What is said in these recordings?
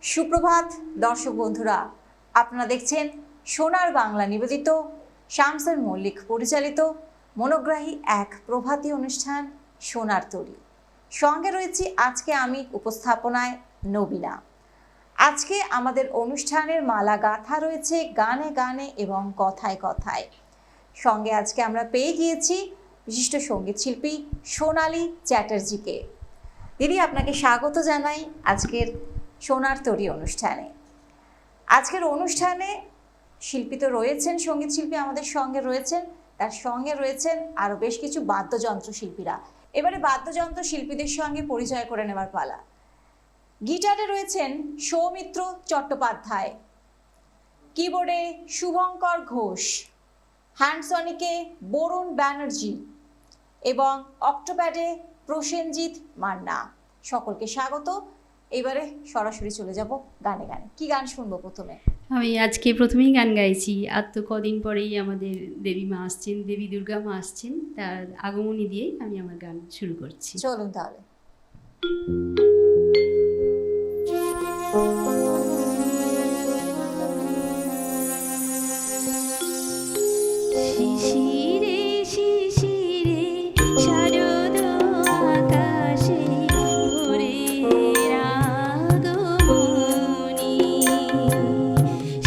সুপ্রভাত দর্শক বন্ধুরা, আপনারা দেখছেন সোনার বাংলা নিবেদিত শামসুল মল্লিক পরিচালিত মনোগ্রাহী এক প্রভাতী অনুষ্ঠান সোনার তরী। সঙ্গে রয়েছি আজকে আমি উপস্থাপনায় নবীনা। আজকে আমাদের অনুষ্ঠানের মালা গাথা রয়েছে গানে গানে এবং কথায় কথায়। সঙ্গে আজকে আমরা পেয়ে গিয়েছি বিশিষ্ট সঙ্গীত শিল্পী সোনালী চ্যাটার্জিকে। দিদি, আপনাকে স্বাগত জানাই আজকের সোনার তরী অনুষ্ঠানে। আজকের অনুষ্ঠানে শিল্পী তো রয়েছেন, সঙ্গীত শিল্পী আমাদের সঙ্গে রয়েছেন, তার সঙ্গে রয়েছেন আরও বেশ কিছু বাদ্যযন্ত্র শিল্পীরা। এবারে বাদ্যযন্ত্র শিল্পীদের সঙ্গে পরিচয় করে নেওয়ার পালা। গিটারে রয়েছেন সৌমিত্র চট্টোপাধ্যায়, কিবোর্ডে শুভঙ্কর ঘোষ, হ্যান্ডসনিকে বরুণ ব্যানার্জি এবং অক্টোপ্যাডে প্রসেনজিৎ মান্না। সকলকে স্বাগত। এবারে সরাসরি চলে যাব গানে গানে। কি গান শুনবো প্রথমে? আমি আজকে প্রথমেই গান গাইছি। আর তো কদিন পরেই আমাদের দেবী মা আসছেন, দেবী দুর্গা মা আসছেন, তার আগমনী দিয়েই আমি আমার গান শুরু করছি। চলুন তাহলে। শিশিরে শিশিরে শারদ আকাশে ভোরের আগমনী,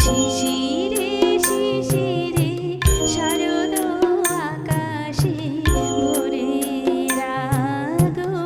শিশিরে শিশিরে শারদ আকাশে ভোরের আগমনী,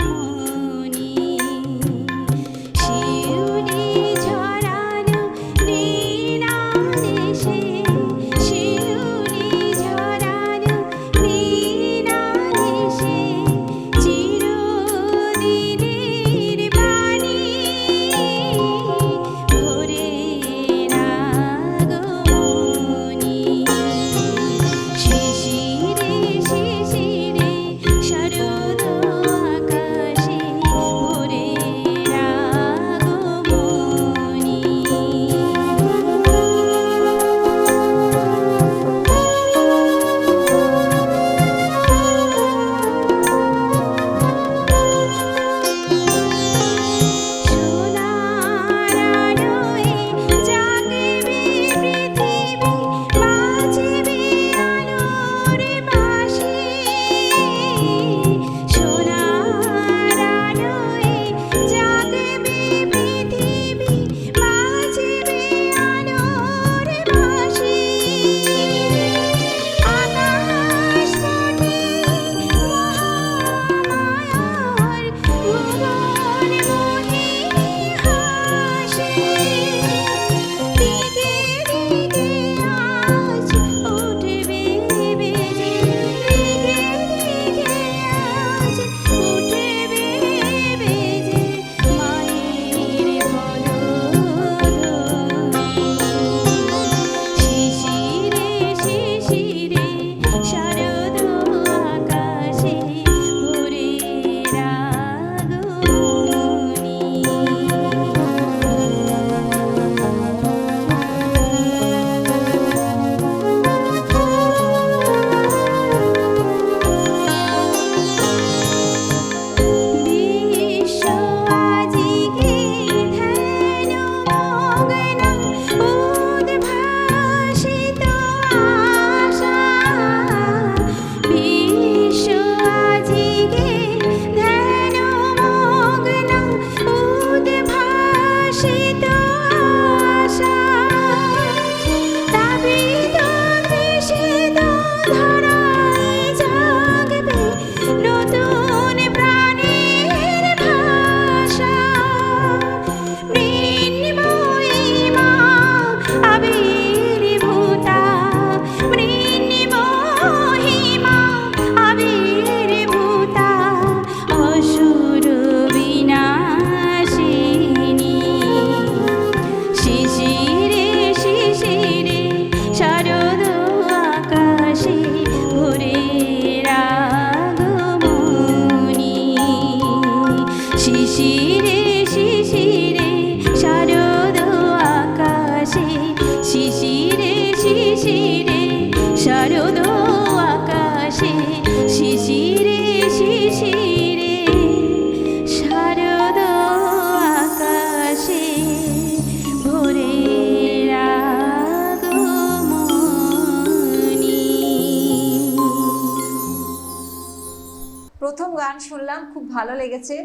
শুনলাম, খুব ভালো লেগেছে।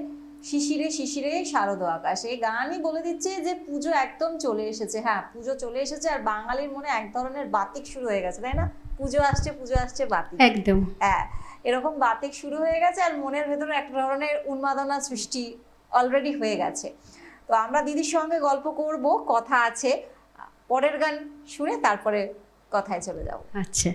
শিশিরে শিশিরে শারদ আকাশ, এই গানই বলে দিচ্ছে যে পুজো একদম চলে এসেছে। হ্যাঁ, পুজো চলে এসেছে, আর বাঙালির মনে এক ধরনের বাতিক শুরু হয়ে গেছে, তাই না? পুজো আসছে বাতিক। একদম। হ্যাঁ, এরকম বাতিক শুরু হয়ে গেছে, আর মনের ভেতরে এক ধরনের উন্মাদনা সৃষ্টি অলরেডি হয়ে গেছে। তো আমরা দিদির সঙ্গে গল্প করব, কথা আছে। পরের গান শুনে তারপরে কথায় চলে যাব। আচ্ছা।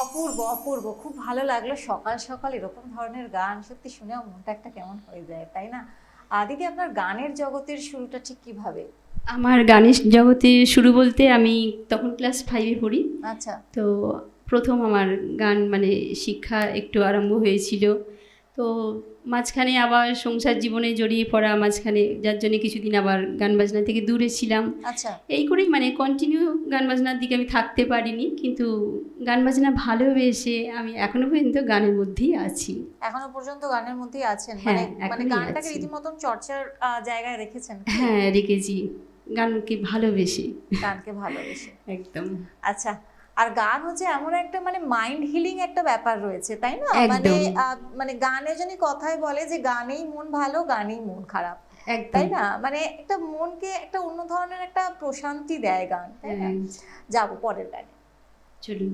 অপূর্ব অপূর্ব, খুব ভালো লাগলো। সকাল সকাল এরকম ধরনের গান সত্যি শুনেও মনটা একটা কেমন হয়ে যায়, তাই না? দিদি, আপনার গানের জগতের শুরুটা ঠিক কিভাবে? আমার গানের জগতে শুরু বলতে আমি তখন ক্লাস 5-এ পড়ি। আচ্ছা। তো প্রথম আমার গান মানে শিক্ষা একটু আরম্ভ হয়েছিল। তো তো মাঝখানে আবার সংসার জীবনে জড়িয়ে পড়া, মাঝখানে যার জন্য কিছুদিন আবার গান বাজনা থেকে দূরে ছিলাম। আচ্ছা, এই করেই মানে কন্টিনিউ গান বাজনার দিকে আমি থাকতে পারিনি, কিন্তু গান বাজনা ভালোবেসে আমি এখনো পর্যন্ত গানের মধ্যেই আছি। এখনো পর্যন্ত গানের মধ্যেই আছেন? হ্যাঁ, মানে এখনই গানটাকে আছি। রীতিমতন চর্চার জায়গায় রেখেছেন কি? হ্যাঁ, রেখেছি, গানকে ভালোবেসে। গানকে ভালোবেসে। একদম আচ্ছা, আর গান হচ্ছে এমন একটা মানে মাইন্ড হিলিং একটা ব্যাপার রয়েছে, তাই না? মানে একদম। মানে গানে জানি কথাই বলে যে গানেই মন ভালো, গানেই মন খারাপ, একদম। তাই না? মানে একটা মনকে একটা অন্য ধরনের একটা প্রশান্তি দেয় গান, তাই না? যাবো পরের গানে, চলুন।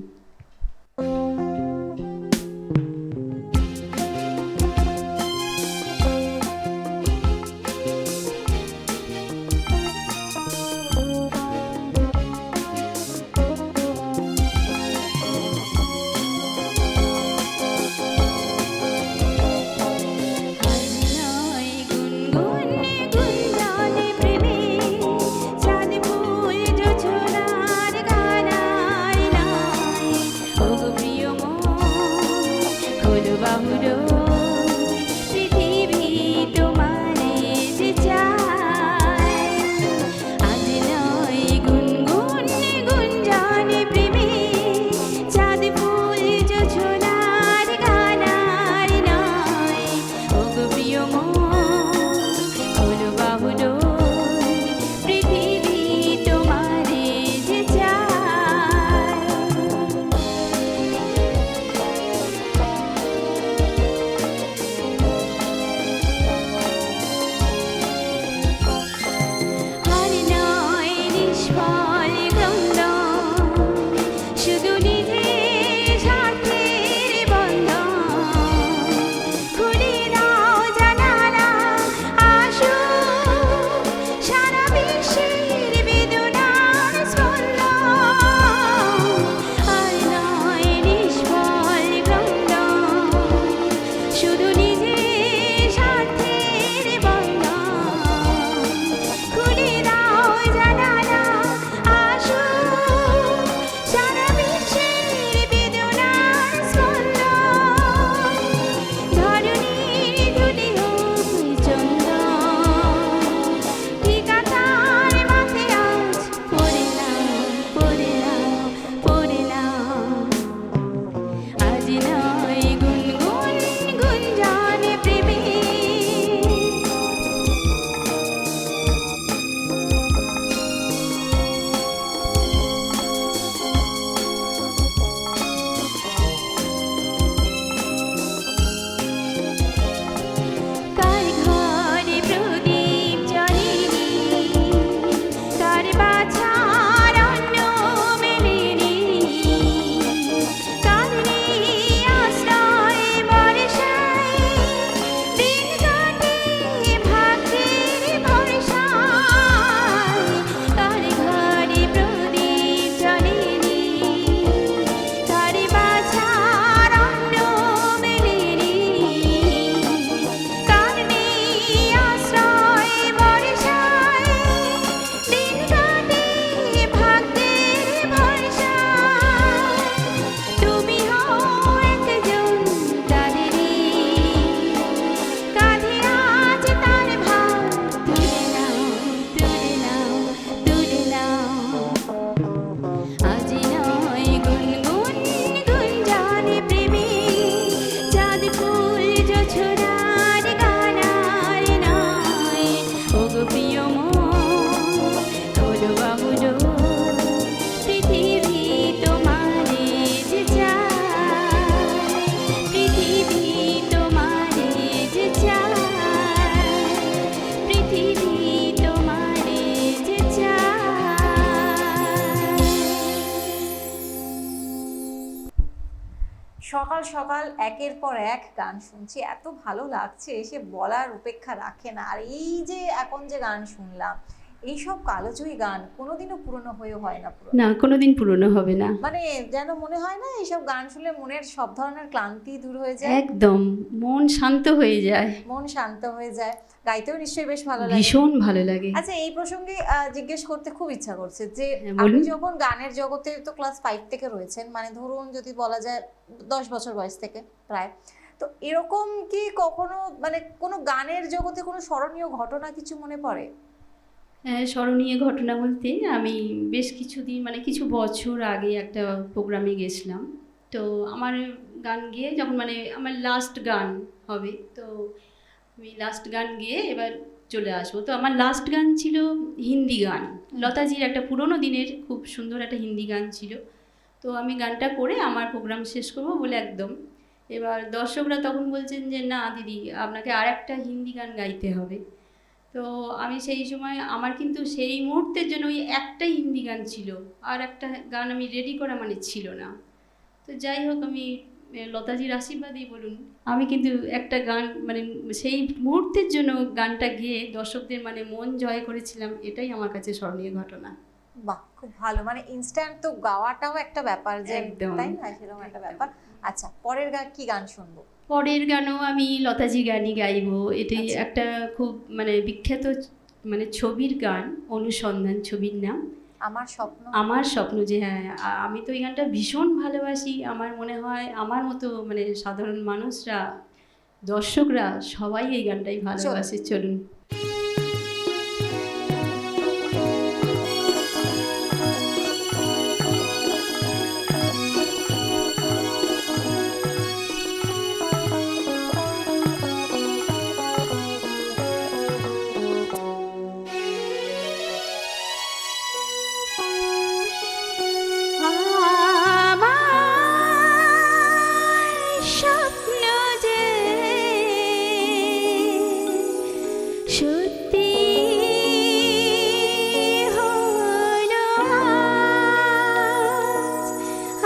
সকাল সকাল একের পর এক গান শুনছি, এত ভালো লাগছে, সে বলার উপেক্ষা রাখে না। আর এই যে এখন যে গান শুনলাম, এইসব কালোজয়ী গান কোনোদিনও পুরনো হয়ে হয় না, পুরনো না, কোনোদিন পুরনো হবে না। মানে যেন মনে হয় না এইসব গান শুনলে মনের সব ধরনের ক্লান্তি দূর হয়ে যায়, একদম মন শান্ত হয়ে যায়, মন শান্ত হয়ে যায়। গাইতেও নিশ্চয়ই বেশ ভালো লাগে, ভীষণ ভালো লাগে। আচ্ছা, এই প্রসঙ্গে জিজ্ঞেস করতে খুব ইচ্ছা করছে যে হ্যাঁ, আপনি বলুন। যখন গানের জগতে তো ক্লাস 5 থেকে রয়েছেন, মানে ধরুন যদি বলা যায় 10 বছর বয়স থেকে প্রায়, তো এরকম কি কখনো মানে কোনো গানের জগতে কোনো স্মরণীয় ঘটনা কিছু মনে পড়ে? হ্যাঁ, স্মরণীয় ঘটনা বলতে আমি বেশ কিছুদিন মানে কিছু বছর আগে একটা প্রোগ্রামে গেছিলাম। তো আমার গান গেয়ে যখন মানে আমার লাস্ট গান হবে, তো আমি লাস্ট গান গেয়ে এবার চলে আসবো। তো আমার লাস্ট গান ছিল হিন্দি গান। লতাজির একটা পুরোনো দিনের খুব সুন্দর একটা হিন্দি গান ছিল। তো আমি গানটা করে আমার প্রোগ্রাম শেষ করবো বলে একদম। এবার দর্শকরা তখন বলছেন যে, "না দিদি, আপনাকে আরেকটা হিন্দি গান গাইতে হবে।" তো আমি সেই সময় আমার কিন্তু সেই মুহূর্তের জন্য ওই একটাই হিন্দি গান ছিল, আর একটা গান আমি রেডি করা মানে ছিল না। তো যাই হোক, আমি লতাজির আশীর্বাদেই বলুন, আমি কিন্তু একটা গান মানে সেই মুহূর্তের জন্য গানটা গেয়ে দর্শকদের মানে মন জয় করেছিলাম। এটাই আমার কাছে স্মরণীয় ঘটনা। বাহ, খুব ভালো। মানে ইনস্ট্যান্ট তো গাওয়াটাও একটা ব্যাপার, যে একদম। তাই না, সেরকম একটা ব্যাপার। আচ্ছা, পরের গান কি গান শুনবো? পরের গানও আমি লতাজি গানই গাইবো। এটি আচ্ছা। একটা খুব মানে বিখ্যাত মানে ছবির গান, অনুসন্ধান ছবির নাম। আমার স্বপ্ন। আমার স্বপ্ন, যে হ্যাঁ, আমি তো এই গানটা ভীষণ ভালোবাসি। আমার মনে হয় আমার মতো মানে সাধারণ মানুষরা, দর্শকরা সবাই এই গানটাই ভালোবাসে। চলুন। আমার স্বপ্ন যে সত্যি হলো আজ।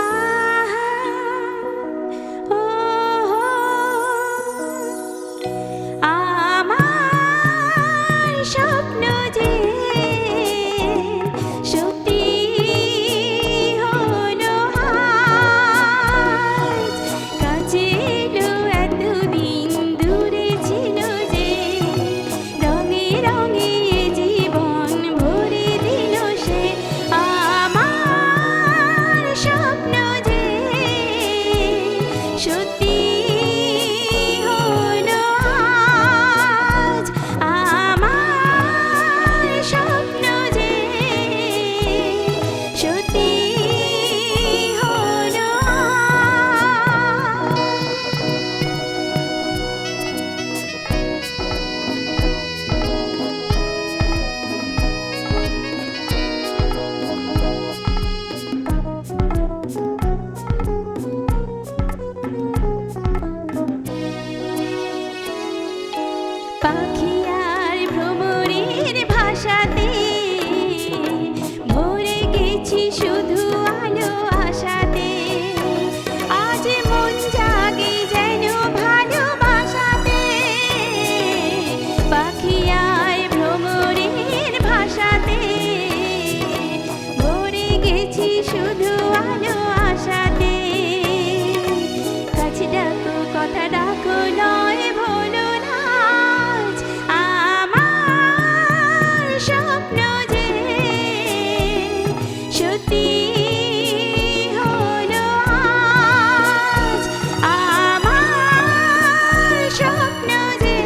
আহা, ও আমার স্বপ্ন যে সত্যি হলো আজ। কাছে এলো এতদিন, দূরে ছিল যে, রঙে রঙে জীবন ভরে দিল সে। আমার স্বপ্ন যে সত্যি হলো আজ। আমার স্বপ্ন যে সত্যি হলো পাখি আর ভ্রমরের ভাষাতে ভরে গেছি শুধু আলো আশাতে। আজ মন জাগে যেন ভালোবাসাতে। পাখি আর ভ্রমরের ভাষাতে ভরে গেছি শুধু আলো আশাতে। কাছে ডাকো, কথা ডাকো, নয় ভোলো না আজ। আমার স্বপ্ন যে সত্যি হলো আজ। আমার স্বপ্ন যে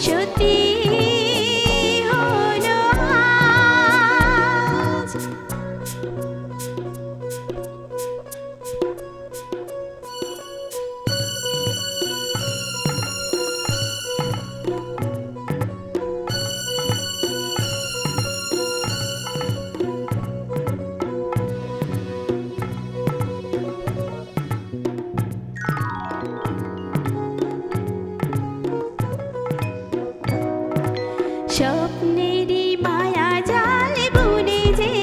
সত্যি হলো আজ। স্বপ্নেরই মায়া জাল বুনে যে,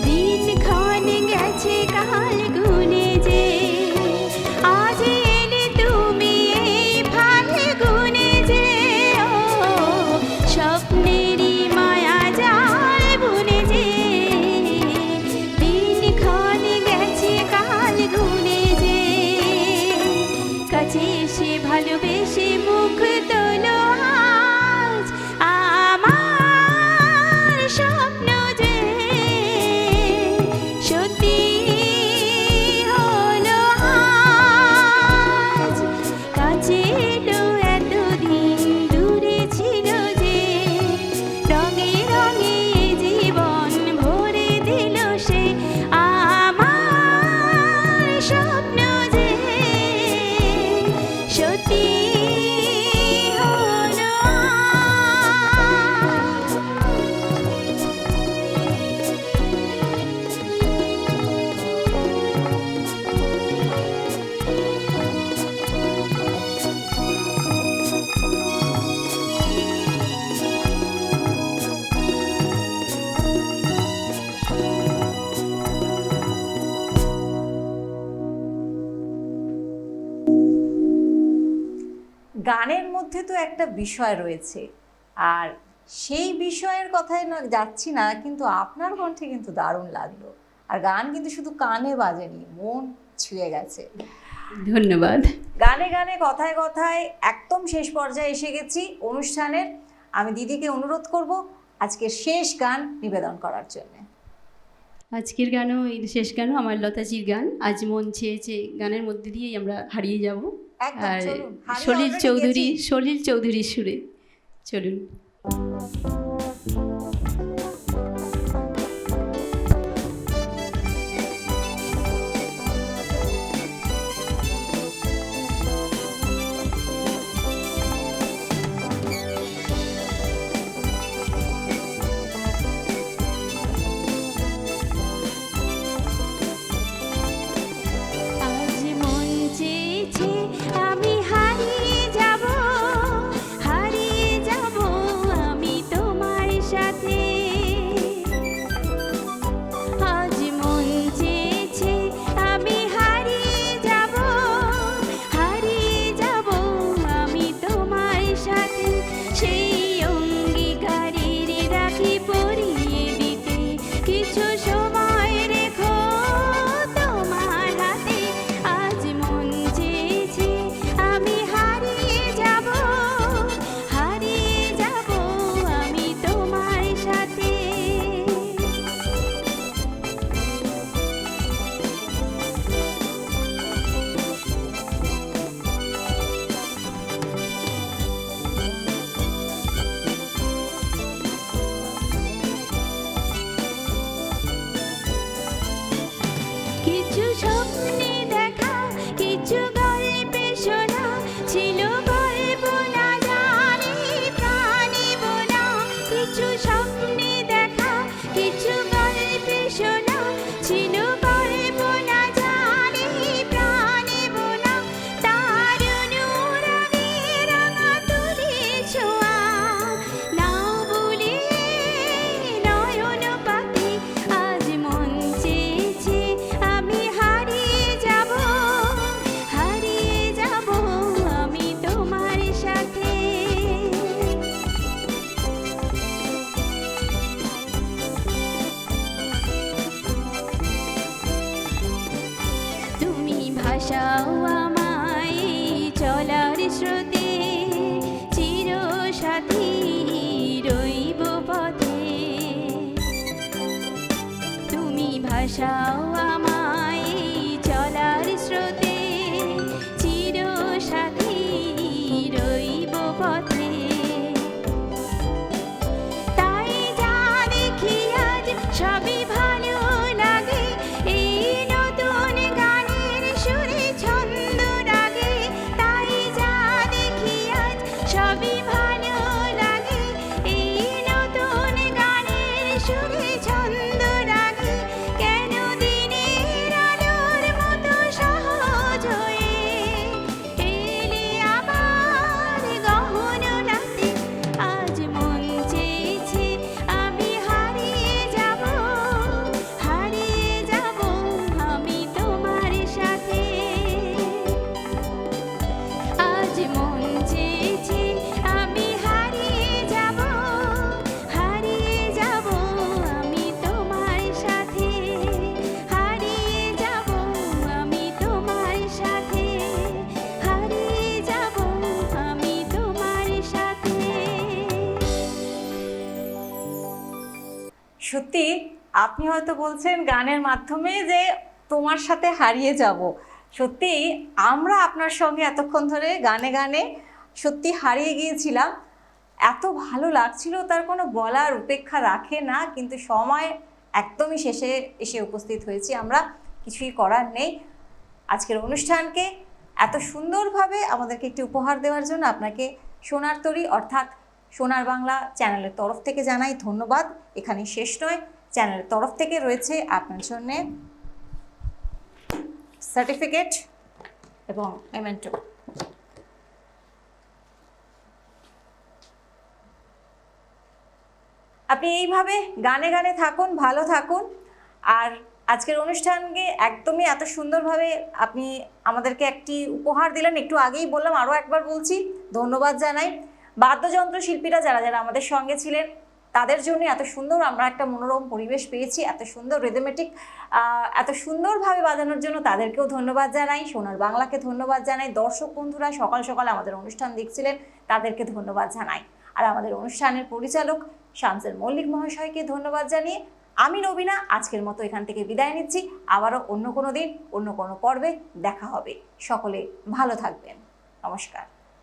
দিনক্ষণ গেছে কাল গুনে যে, আজ এলে তুমি এই ফাল্গুনে যে। ও স্বপ্নেরই মায়া জাল বুনে যে, দিনক্ষণ গেছে কাল গুনে যে। কাছে এসে ভালোবেসে মুখ তোলো আজ। গানের মধ্যে তো একটা বিষয় রয়েছে, আর সেই বিষয়ের কথায় না যাচ্ছি না, কিন্তু আপনার কণ্ঠে কিন্তু দারুণ লাগলো। আর গান কিন্তু শুধু কানে বাজেনি, মন ছুঁয়ে গেছে। ধন্যবাদ। গানে গানে কথায় কথায় একদম শেষ পর্যায়ে এসে গেছি অনুষ্ঠানের। আমি দিদিকে অনুরোধ করব আজকের শেষ গান নিবেদন করার জন্য। আজকের গানও, এই শেষ গানও আমার লতাজির গান, আজ মন চেয়েছে, গানের মধ্যে দিয়েই আমরা হারিয়ে যাব। একদম, আর চলুন, হারিয়ে সলিল চৌধুরীর সুরে চলুন। আজ মন চেয়েছে আমি হারিয়ে যাব আমি তোমার সাথে। আজ মন চেয়েছে আমি হারিয়ে যাব আমি তোমার সাথে। সেই অঙ্গীকারের রাখি পরিয়ে দিতে কিছু সময় রেখো তোমার হাতে। আজ মন চেয়েছে আমি হারিয়ে যাব আমি তোমার সাথে। কিছু স্বপ্নে দেখা, কিছু গল্পে শোনা, ছিল গল্প না জানি প্রাণে বোনা। কিছু স্বপ্নে দেখা, কিছু গল্পে শোনা, ছিল গল্প না জানি প্রাণে বোনা। তার অনুরাগে রাঙা তুলি ছোঁয়া, নাও বলে নয়ন পাখি। আজ মন চেয়েছে আমি হারিয়ে যাব আমি তোমার সাথে। তুমি ভাষাও আমায় চলার স্রোতে, চিরসাথী রইব পথে। তুমি ভাষাও আমায় চলার স্রোতে, চিরসাথী রইব পথে। তাই যা দেখি আজ সবই ভালো লাগে, এই নতুন গানের সুরে ছন্দ রাগে। তাই যা দেখি আজ সবই ভালো লাগে, এই নতুন গানের সুরে ছন্দ রাগে। কেন দিনের আলোর মতো সহজ হয়ে এলে আবার গহন রাতে। আজ মন চেয়েছে আমি হারিয়ে যাব আমি তোমার সাথে। আজ মন চেয়েছে আমি হারিয়ে যাব আমি তোমার সাথে। হারিয়ে যাব আমি তোমার সাথে। হারিয়ে যাব আমি তোমার সাথে। সত্যি আপনি হয়তো বলছেন গানের মাধ্যমে যে তোমার সাথে হারিয়ে যাব। সত্যি আমরা আপনার সঙ্গে এতক্ষণ ধরে গানে গানে সত্যি হারিয়ে গিয়েছিলাম। এত ভালো লাগছিল, তার কোনো বলার উপেক্ষা রাখে না। কিন্তু সময় একদমই শেষে এসে উপস্থিত হয়েছি আমরা, কিছুই করার নেই। আজকের অনুষ্ঠানকে এত সুন্দরভাবে আমাদেরকে একটি উপহার দেওয়ার জন্য আপনাকে সোনার তরী অর্থাৎ সোনার বাংলা চ্যানেলের তরফ থেকে জানাই ধন্যবাদ। এখানে শেষ নয়, চ্যানেলের তরফ থেকে রয়েছে আপনার জন্যে সার্টিফিকেট এবং মেমেন্টো। আপনি এইভাবে গানে গানে থাকুন, ভালো থাকুন। আর আজকের অনুষ্ঠানকে একদমই এত সুন্দরভাবে আপনি আমাদেরকে একটি উপহার দিলেন। একটু আগেই বললাম, আরও একবার বলছি, ধন্যবাদ জানাই। বাদ্যযন্ত্র শিল্পীরা যারা যারা আমাদের সঙ্গে ছিলেন, তাদের জন্য এত সুন্দর আমরা একটা মনোরম পরিবেশ পেয়েছি, এত সুন্দর রিদমেটিক, এত সুন্দরভাবে বাজানোর জন্য তাদেরকেও ধন্যবাদ জানাই। সোনার বাংলাকে ধন্যবাদ জানাই। দর্শক বন্ধুরা সকাল সকাল আমাদের অনুষ্ঠান দেখছিলেন, তাদেরকে ধন্যবাদ জানাই। আর আমাদের অনুষ্ঠানের পরিচালক শামসুল মল্লিক মহাশয়কে ধন্যবাদ জানিয়ে আমি নবীনা আজকের মতো এখান থেকে বিদায় নিচ্ছি। আবারও অন্য কোনো দিন অন্য কোনো পর্বে দেখা হবে। সকলে ভালো থাকবেন। নমস্কার।